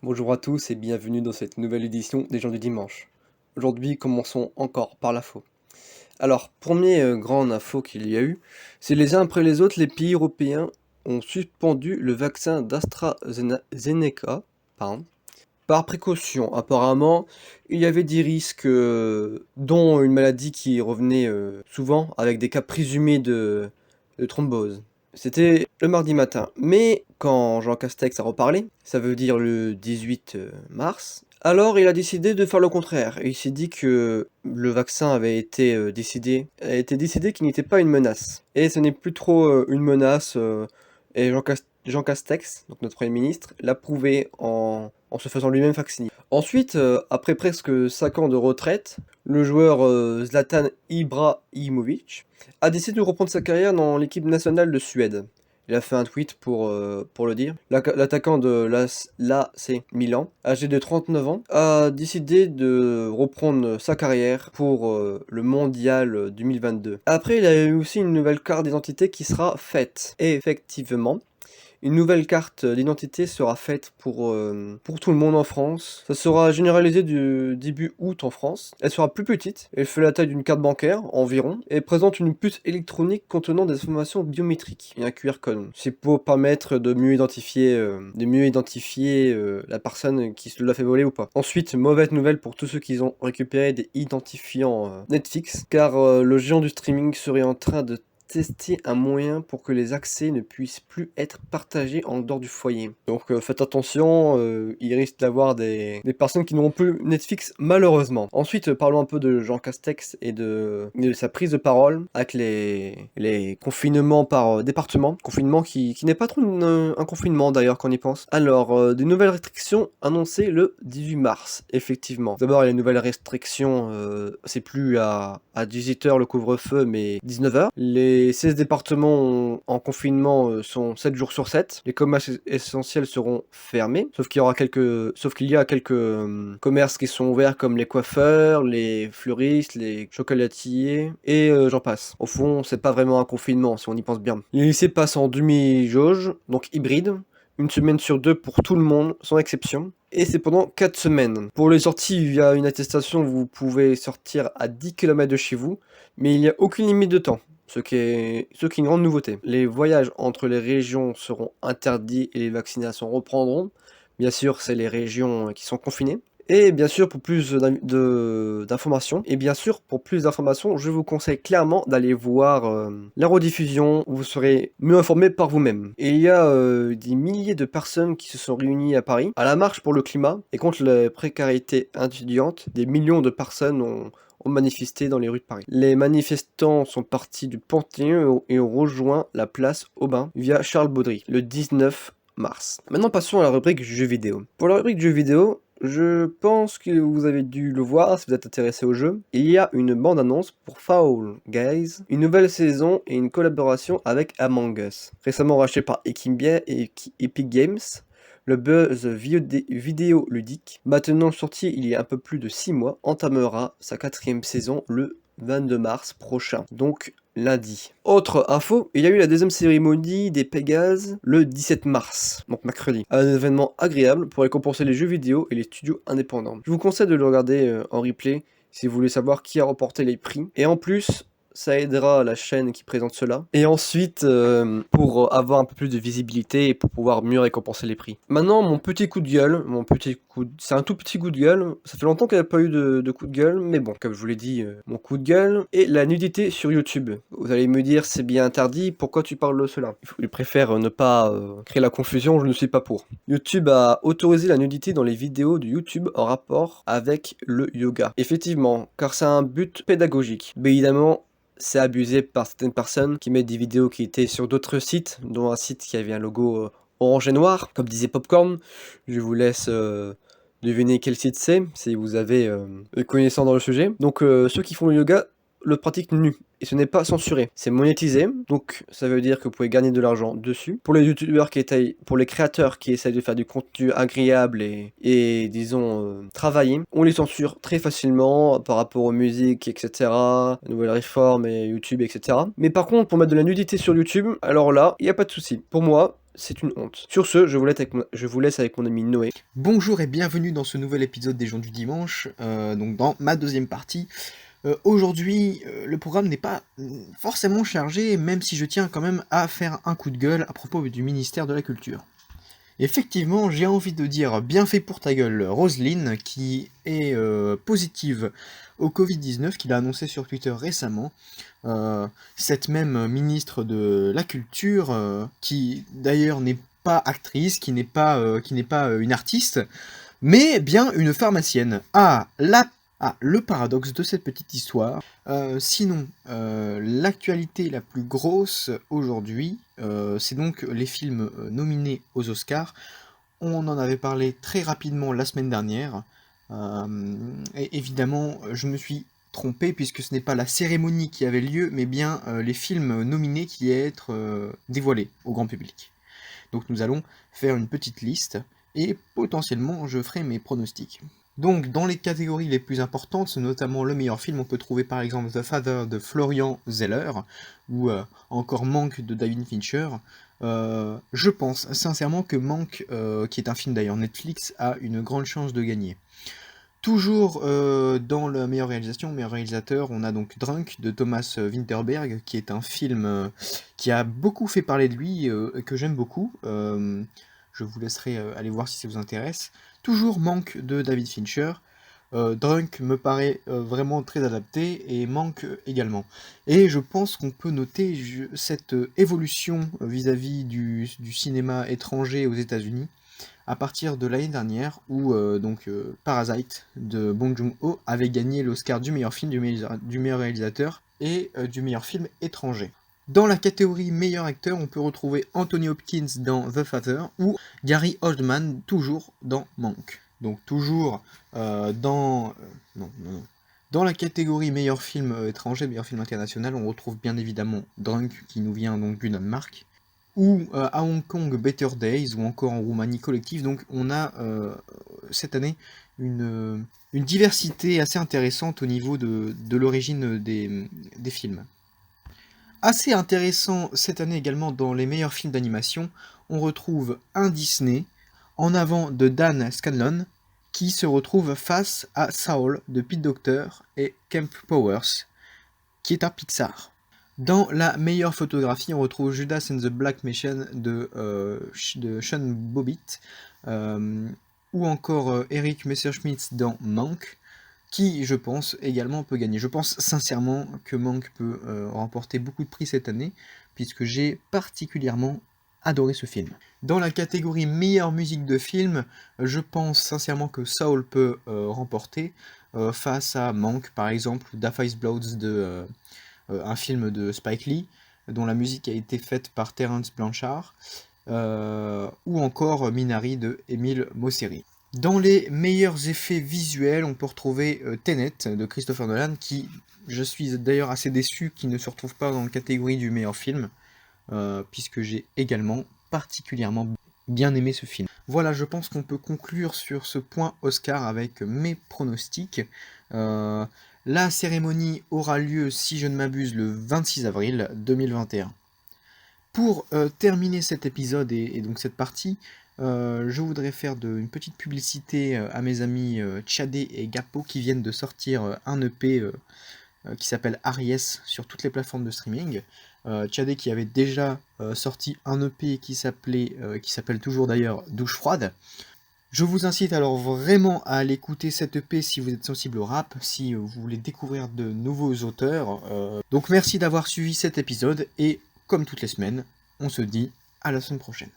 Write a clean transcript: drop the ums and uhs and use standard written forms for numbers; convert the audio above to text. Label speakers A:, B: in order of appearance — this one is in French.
A: Bonjour à tous et bienvenue dans cette nouvelle édition des gens du dimanche. Aujourd'hui, commençons encore par l'info. Alors, premier grande info qu'il y a eu, c'est les uns après les autres, les pays européens ont suspendu le vaccin d'AstraZeneca, pardon, par précaution. Apparemment, il y avait des risques, dont une maladie qui revenait souvent avec des cas présumés de thrombose. C'était le mardi matin. Mais quand Jean Castex a reparlé, ça veut dire le 18 mars, alors il a décidé de faire le contraire. Il s'est dit que le vaccin avait été décidé qu'il n'était pas une menace. Et ce n'est plus trop une menace. Et Jean Castex, donc notre Premier ministre, l'a prouvé en se faisant lui-même vacciner. Ensuite, après presque 5 ans de retraite, le joueur Zlatan Ibrahimovic a décidé de reprendre sa carrière dans l'équipe nationale de Suède. Il a fait un tweet pour le dire. L'attaquant de l'AC Milan, âgé de 39 ans, a décidé de reprendre sa carrière pour le mondial 2022. Après, il a eu aussi une nouvelle carte d'identité qui sera faite. Et effectivement, une nouvelle carte d'identité sera faite pour tout le monde en France. Ça sera généralisé du début août en France. Elle sera plus petite, elle fait la taille d'une carte bancaire environ, et présente une puce électronique contenant des informations biométriques et un QR code. C'est pour permettre de mieux identifier, la personne qui se l'a fait voler ou pas. Ensuite, mauvaise nouvelle pour tous ceux qui ont récupéré des identifiants Netflix, car le géant du streaming serait en train de tester un moyen pour que les accès ne puissent plus être partagés en dehors du foyer. Donc faites attention, il risque d'avoir des personnes qui n'auront plus Netflix malheureusement. Ensuite, parlons un peu de Jean Castex et de sa prise de parole avec les confinements par département. Confinement qui n'est pas trop un confinement d'ailleurs quand on y pense. Alors, des nouvelles restrictions annoncées le 18 mars, effectivement. D'abord, les nouvelles restrictions, c'est plus à 18h le couvre-feu, mais 19h. Les 16 départements en confinement sont 7 jours sur 7. Les commerces essentiels seront fermés, sauf qu'il y a quelques commerces qui sont ouverts comme les coiffeurs, les fleuristes, les chocolatiers et j'en passe. Au fond, c'est pas vraiment un confinement si on y pense bien. Les lycées passent en demi-jauge, donc hybride. Une semaine sur deux pour tout le monde, sans exception. Et c'est pendant 4 semaines. Pour les sorties via une attestation, vous pouvez sortir à 10 km de chez vous, mais il n'y a aucune limite de temps, ce qui est une grande nouveauté. Les voyages entre les régions seront interdits et les vaccinations reprendront. Bien sûr, c'est les régions qui sont confinées. Et bien sûr, pour plus d'informations, je vous conseille clairement d'aller voir la rediffusion, où vous serez mieux informé par vous-même. Et il y a des milliers de personnes qui se sont réunies à Paris, à la marche pour le climat et contre la précarité étudiante. Des millions de personnes ont manifesté dans les rues de Paris. Les manifestants sont partis du Panthéon et ont rejoint la place Aubin via Charles Baudry le 19 mars. Maintenant, passons à la rubrique jeux vidéo. Pour la rubrique jeux vidéo, je pense que vous avez dû le voir si vous êtes intéressé au jeu. Il y a une bande-annonce pour Fall Guys, une nouvelle saison et une collaboration avec Among Us. Récemment racheté par Epic Games, le buzz vidéo ludique, maintenant sorti il y a un peu plus de 6 mois, entamera sa 4e saison le 22 mars prochain, donc lundi. Autre info, il y a eu la deuxième cérémonie des Pégases le 17 mars, donc mercredi. Un événement agréable pour récompenser les jeux vidéo et les studios indépendants. Je vous conseille de le regarder en replay si vous voulez savoir qui a remporté les prix. Et en plus, ça aidera la chaîne qui présente cela. Et ensuite, pour avoir un peu plus de visibilité et pour pouvoir mieux récompenser les prix. Maintenant, mon petit coup de gueule, c'est un tout petit coup de gueule. Ça fait longtemps qu'il n'y a pas eu de coup de gueule, mais bon, comme je vous l'ai dit, mon coup de gueule est la nudité sur YouTube. Vous allez me dire, c'est bien interdit, pourquoi tu parles de cela? Je préfère ne pas créer la confusion, je ne suis pas pour. YouTube a autorisé la nudité dans les vidéos de YouTube en rapport avec le yoga. Effectivement, car c'est un but pédagogique. Mais évidemment, c'est abusé par certaines personnes qui mettent des vidéos qui étaient sur d'autres sites, dont un site qui avait un logo orange et noir, comme disait Popcorn. Je vous laisse deviner quel site c'est, si vous avez une connaissance dans le sujet. Donc ceux qui font le yoga le pratiquent nu et ce n'est pas censuré. C'est monétisé, donc ça veut dire que vous pouvez gagner de l'argent dessus. Pour les youtubeurs pour les créateurs qui essayent de faire du contenu agréable et disons travaillé, on les censure très facilement par rapport aux musiques, etc. Nouvelles réformes et YouTube, etc. Mais par contre, pour mettre de la nudité sur YouTube, alors là, il n'y a pas de souci. Pour moi, c'est une honte. Sur ce, je vous laisse avec mon ami Noé.
B: Bonjour et bienvenue dans ce nouvel épisode des gens du dimanche, donc dans ma deuxième partie. Aujourd'hui, le programme n'est pas forcément chargé, même si je tiens quand même à faire un coup de gueule à propos du ministère de la Culture. Effectivement, j'ai envie de dire bien fait pour ta gueule Roselyne, qui est positive au Covid-19, qu'il a annoncé sur Twitter récemment. Cette même ministre de la Culture, qui d'ailleurs n'est pas actrice, qui n'est pas une artiste, mais bien une pharmacienne. Le paradoxe de cette petite histoire. Sinon, l'actualité la plus grosse aujourd'hui, c'est donc les films nominés aux Oscars. On en avait parlé très rapidement la semaine dernière. Et évidemment, je me suis trompé puisque ce n'est pas la cérémonie qui avait lieu, mais bien les films nominés qui allaient être dévoilés au grand public. Donc nous allons faire une petite liste et potentiellement je ferai mes pronostics. Donc dans les catégories les plus importantes, notamment le meilleur film, on peut trouver par exemple The Father de Florian Zeller ou encore Mank de David Fincher. Je pense sincèrement que Mank, qui est un film d'ailleurs Netflix, a une grande chance de gagner. Toujours dans la meilleure réalisation, meilleur réalisateur, on a donc Drunk de Thomas Vinterberg, qui est un film qui a beaucoup fait parler de lui, que j'aime beaucoup. Je vous laisserai aller voir si ça vous intéresse. Toujours Mank de David Fincher. Drunk me paraît vraiment très adapté, et Mank également. Et je pense qu'on peut noter cette évolution vis-à-vis du cinéma étranger aux États-Unis à partir de l'année dernière où Parasite de Bong Joon-ho avait gagné l'Oscar du meilleur film, du meilleur réalisateur et du meilleur film étranger. Dans la catégorie meilleur acteur, on peut retrouver Anthony Hopkins dans The Father ou Gary Oldman toujours dans Mank. Donc toujours dans la catégorie meilleur film étranger, meilleur film international, on retrouve bien évidemment Drunk qui nous vient donc du Danemark, ou à Hong Kong Better Days, ou encore en Roumanie Collective. Donc on a cette année une diversité assez intéressante au niveau de l'origine des films. Assez intéressant cette année également dans les meilleurs films d'animation, on retrouve un Disney en avant de Dan Scanlon qui se retrouve face à Saul de Pete Docter et Kemp Powers qui est un Pixar. Dans la meilleure photographie, on retrouve Judas and the Black Messiah de Sean Bobbitt, ou encore Eric Messerschmidt dans Mank, qui, je pense, également peut gagner. Je pense sincèrement que Mank peut remporter beaucoup de prix cette année, puisque j'ai particulièrement adoré ce film. Dans la catégorie meilleure musique de film, je pense sincèrement que Soul peut remporter, face à Mank, par exemple, ou Da Face Bloods de... un film de Spike Lee, dont la musique a été faite par Terence Blanchard, ou encore Minari de Émile Mosseri. Dans les meilleurs effets visuels, on peut retrouver Tenet de Christopher Nolan, qui, je suis d'ailleurs assez déçu qu'il ne se retrouve pas dans la catégorie du meilleur film, puisque j'ai également particulièrement bien aimé ce film. Voilà, je pense qu'on peut conclure sur ce point Oscar avec mes pronostics. La cérémonie aura lieu, si je ne m'abuse, le 26 avril 2021. Pour terminer cet épisode et donc cette partie, je voudrais faire une petite publicité à mes amis Tchadé et Gapo qui viennent de sortir un EP qui s'appelle Aries sur toutes les plateformes de streaming. Tchadé qui avait déjà sorti un EP qui s'appelle toujours d'ailleurs Douche Froide. Je vous incite alors vraiment à aller écouter cette EP si vous êtes sensible au rap, si vous voulez découvrir de nouveaux auteurs. Donc merci d'avoir suivi cet épisode et comme toutes les semaines, on se dit à la semaine prochaine.